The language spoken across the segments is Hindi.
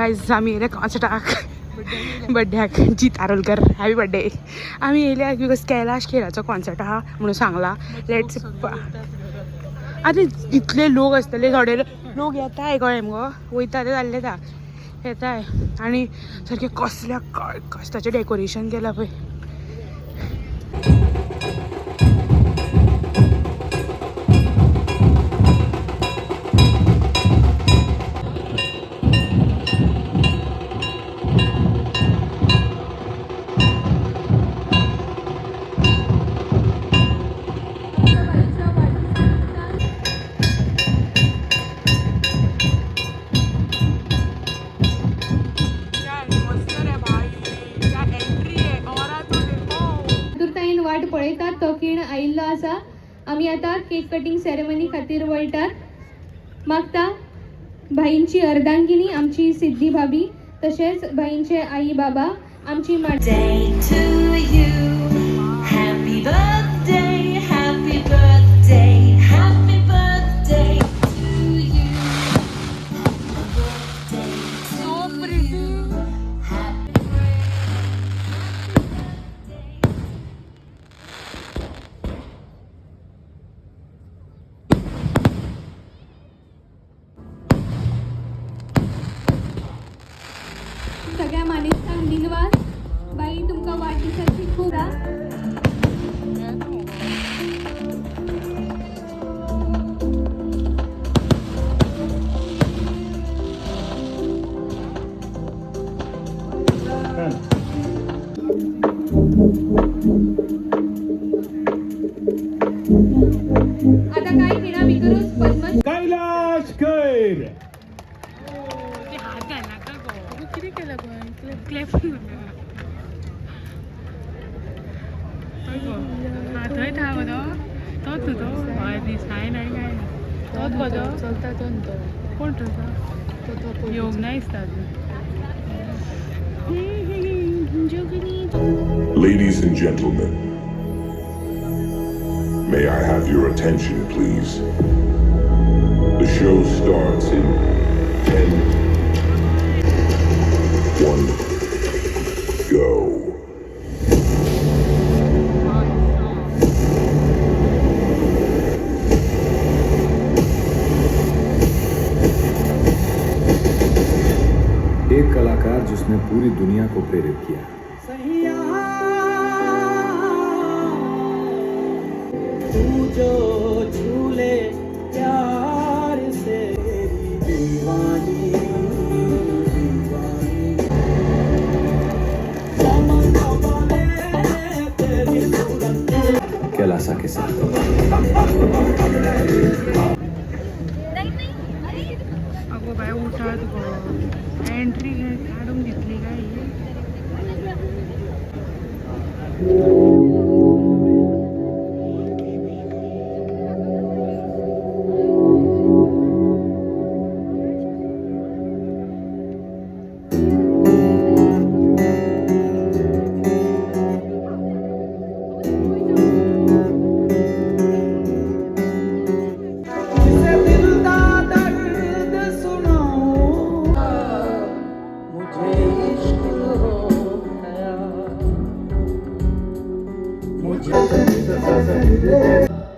गायज आम्ही येले कॉन्सर्टाक बड्ड्याक जीत आरोलकर हॅपी बड्डे. आम्ही येयल्या बिकॉज कैलाश खेराचो कॉन्सर्ट आहा म्हणून सांगला लेट्स. आतां इतले लोक आसतले थोडे लोक येताय कळ्ळें मुगो वयता ते जाल्ले ता येताय आनी सारकें कसल्या कश्टाचें डेकोरेशन केलां पळय. वाट पळयतात तो खीण आयिल्लो आसा. आमी आतां केक कटिंग सेरेमनी खातीर वळटात. मागता भाईंची अर्धांगिनी आमची सिद्धी भाभी तशेंच भाईंचे आई बाबा आमची सगळ्या मानेस्तांक दिनवास. बाई तुमकां वाडदिसाची खूब आता काय खिणा भितरूच पद्म कैलाश खैर कितें केलं गो क्लॅप थंय था गो तोच तो हय दीस हाय नाही काय तोच गो तो चलता तो कोण तो योग नाही दिसता. Ladies and gentlemen, may I have your attention, please? The show starts in 10, 1, go. एक कलाकार जिसने पूरी दुनिया को प्रेरित किया. तू जो झूले प्यार से दीवानी कैलासा के साथ अगो बाय उठात गो एंट्री काढून घेतली काय.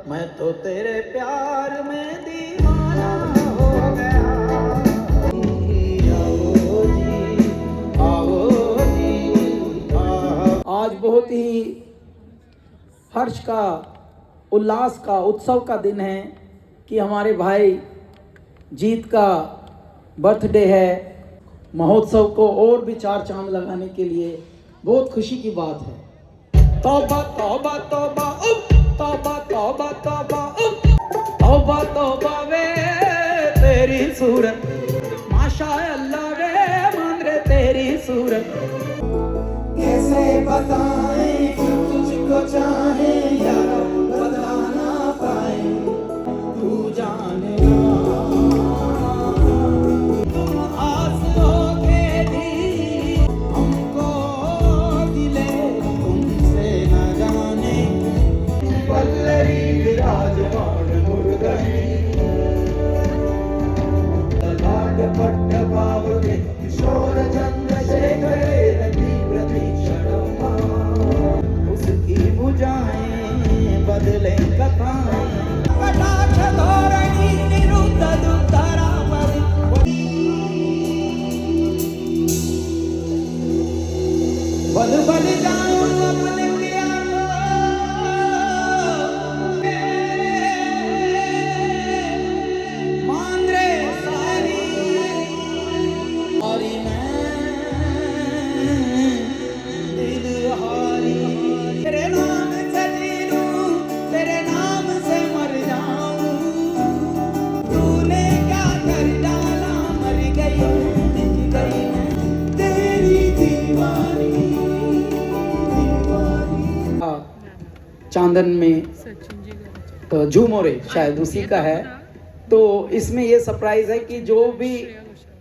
मैं तो तेरे प्यार में दीवाना हो गया. आओ जी, आओ जी. आज बहुत ही हर्ष का, उल्लास का, उत्सव का दिन है कि हमारे भाई जीत का बर्थडे है. महोत्सव को और भी चार चांद लगाने के लिए बहुत खुशी की बात है. तौबा तौबा तौबा तौबा तौबा तौबा तौबा तौबा वे तेरी सूरत माशा अल्लाह वे मान रे तेरी सूरत. कैसे बताएं तुझको चाहे यारा बता ना पाए तू जाने पट्ट बाबू रक्षाबंधन में झूमोरे शायद उसी का है। तो इसमें ये सरप्राइज है कि जो भी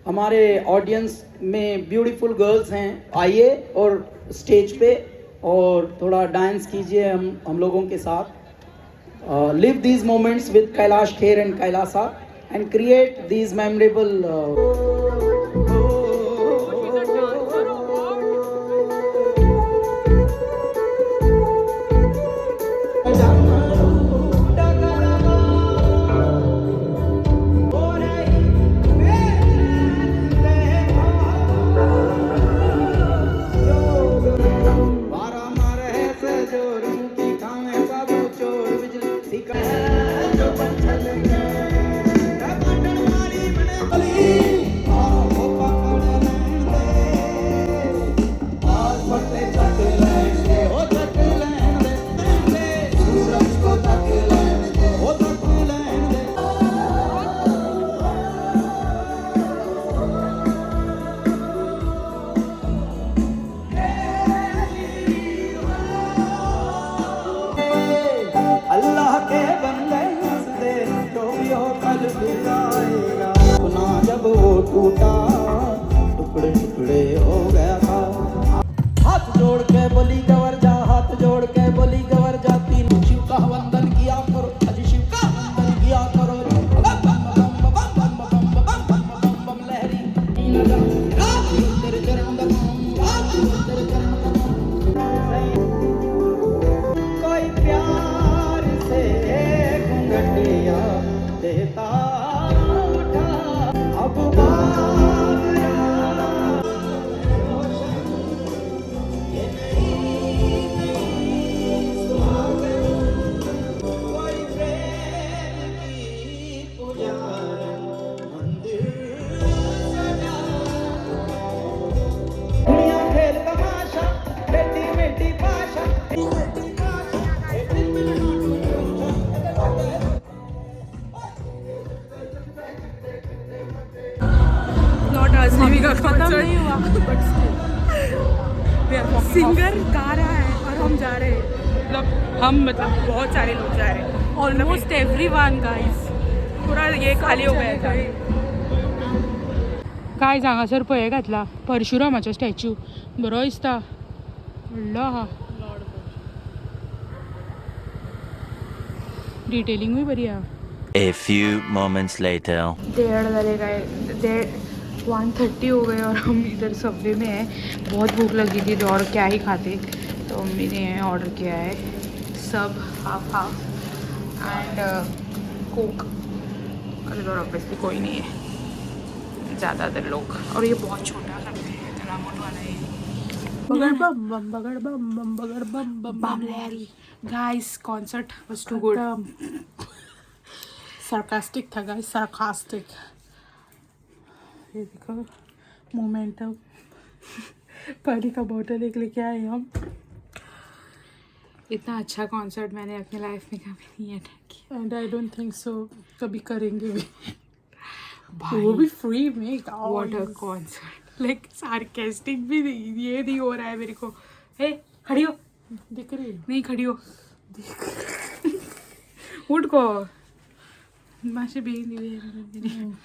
हमारे ऑडियंस में ब्यूटीफुल गर्ल्स हैं, आइए और स्टेज पे और थोड़ा डांस कीजिए हम लोगों के साथ। Live these moments with Kailash Kher and Kailasa and create these memorable अल्लाह के बंदे हंस दे, जो भी हो कल फिर आएगा। सुना जब वो टूटा, टुकड़े टुकड़े हो गया था। हाथ जोड़ के बोली गवर जा, हाथ जोड़ के बोली गवर जा। तीन शिव का वंदन किया करो, अजी शिव का वंदन किया करो। बम बम बम बम बम बम बम बम बम बम लहरी तेरे चरण का तेरे चरण का कोई प्यार से घुंघटिया देता उठा, अब बाबरा ये नहीं सुहागन, कोई प्रेम की पुजारन मंदिर सजा। दुनिया खेल तमाशा, बेटी बेटी पाशा, बेटी पाशा, बेटी मिलना not us living a concert singer गा रहा है और हम जा रहे हैं। मतलब बहुत सारे लोग जा रहे हैं, ऑलमोस्ट एवरीवन गाइस। पूरा ये खाली हो गया था। काय हांगासर पळय घातला परशुरामाचो स्टॅच्यू, बरो दिसता व्हडलो आहा। डिटेलिंग भी बरी आहा। A few moments later. 1:30 हो गए और हम इधर सबवे में हैं। बहुत भूख लगी थी तो और क्या ही खाते, तो मम्मी ने ऑर्डर किया है सब हाफ एंड कोक। और ऑब्वियसली कोई नहीं है ज़्यादातर लोग, और ये बहुत छोटा करते हैं, इतना मोटा वाला है। बगड़ बम बम बगड़ बम बम बगड़ बम बम बम लहरी। Guys concert was too good. Sarcastic था गाइस, सार्कास्टिक। ये देखो मोमेंटम पानी का बोतल एक लेके आए हम। इतना अच्छा कॉन्सर्ट मैंने अपनी लाइफ में कभी नहीं अटेंड किया, and I don't think so कभी करेंगे भी। भाई वो भी फ्री में। What a concert, like sarcastic भी नहीं, ये नहीं हो रहा है मेरे को। हे खड़ी हो, दिख रही है? नहीं खड़ी हो, उठ को माशे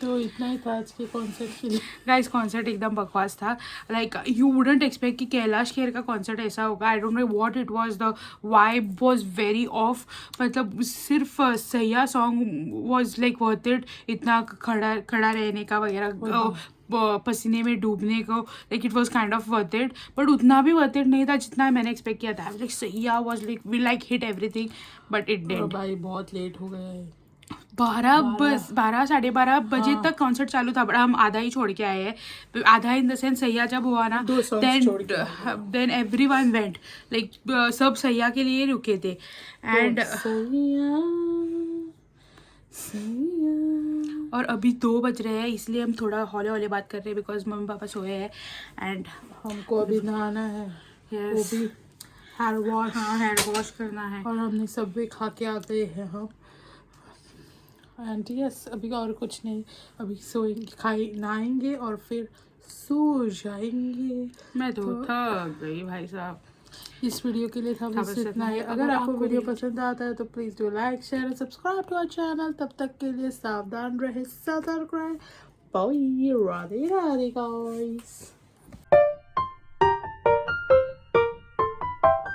तो इतना ही था आज के कॉन्सर्ट के लिए। गाइस कॉन्सर्ट एकदम बकवास था। लाइक यू वुडंट एक्सपेक्ट कि कैलाश खेर का कॉन्सर्ट ऐसा होगा। I don't know what it was, the vibe was very of. मतलब सिर्फ सैया song was like worth it. इतना खड़ा रहने का वगैरह, पसीने में डूबने को, like it was kind of worth it, but उतना भी वर्थ इट नहीं था जितना मैंने एक्सपेक्ट किया था। लाइक सैया was like we like hit everything, but it didn't. भाई बहुत लेट हो गया है। 12 साढ़े 12 बजे तक कॉन्सर्ट चालू था, बट हम आधा ही छोड़ के आए हैं। आधा इन द सेंस सैया जब हुआ ना, देन एवरीवन वेंट, लाइक सब सैया के लिए रुके थे। एंड और अभी 2 बज रहे हैं, इसलिए हम थोड़ा हौले हौले बात कर रहे हैं बिकॉज मम्मी पापा सोए हैं। एंड हमको अभी नहाना है, वो भी हेयर वॉश। हाँ, हेयर वॉश करना है। और हमने सब भी खा के आ गए हैं हम। एंड यस, अभी और कुछ नहीं, अभी सोएंगे, नहाएंगे और फिर सो जाएंगे। मैं तो थक गई भाई साहब। इस वीडियो के लिए था बस इतना ही। अगर आपको वीडियो पसंद आता है तो please do like share and subscribe to our channel. तब तक के लिए सावधान रहे, सतर्क रहे। Bye, Radhe Radhe guys.